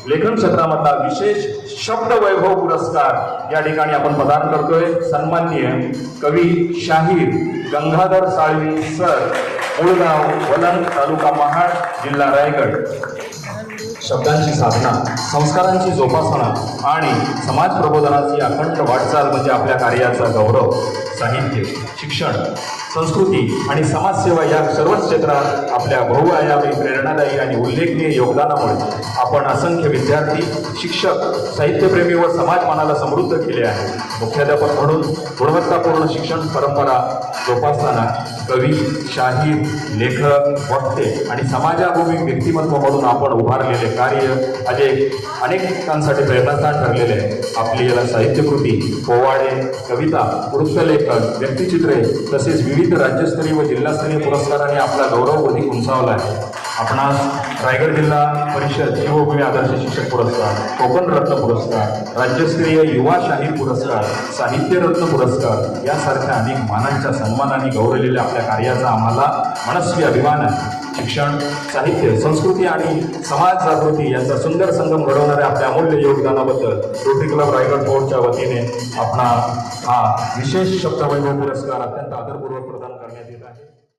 लेखन क्षेत्रामधला विशेष शब्द वैभव पुरस्कार या ठिकाणी आपण प्रदान करतोय सन्माननीय कवी शाहीर गंगाधर साळवी सर, मूळगाव वलंग, तालुका महाड, जिल्हा रायगड। शब्दांची साधना, संस्कारांची जोपासना आणि समाज प्रबोधनाची अखंड वाटचाल म्हणजे आपल्या कार्याचा गौरव। साहित्य, शिक्षण, संस्कृती आणि समाजसेवा या सर्वच क्षेत्रात आपल्या बहुआयामी, प्रेरणादायी आणि उल्लेखनीय योगदानामुळे आपण असंख्य विद्यार्थी, शिक्षक, साहित्यप्रेमी व समाजमानाला समृद्ध केले आहे। मुख्याध्यापक म्हणून गुणवत्तापूर्ण शिक्षण परंपरा जोपासताना कवी, शाहीर, लेखक, वक्ते आणि समाजाभिमुख व्यक्तिमत्व म्हणून आपण उभारलेले कार्य अनेकांसाठी प्रेरणास्थान ठरलेले आहे। आपली याला साहित्यकृती, पोवाडे, कविता, वृत्तलेखन, व्यक्तिचित्रे तसेच विविध राज्यस्तरीय व जिल्हास्तरीय पुरस्कारांनी आपला गौरव अधिक उंचावला आहे। आपणास रायगड जिल्हा परिषद जीवभूमी आदर्श शिक्षक पुरस्कार, कोकण रत्न पुरस्कार, राज्यस्तरीय युवा शाहीर पुरस्कार, साहित्य रत्न पुरस्कार यासारख्या अनेक मानांच्या सन्मानाने गौरवलेल्या आपल्या कार्याचा आम्हाला मनस्वी अभिमान आहे। शिक्षण, साहित्य, संस्कृती आणि समाज जागृती यांचा सुंदर संगम घडवणाऱ्या आपल्या अमूल्य योगदानाबद्दल रोटरी क्लब रायगड बोर्डच्या वतीने आपणा हा विशेष शब्द वैभव पुरस्कार अत्यंत आदरपूर्वक प्रदान करण्यात येत आहे।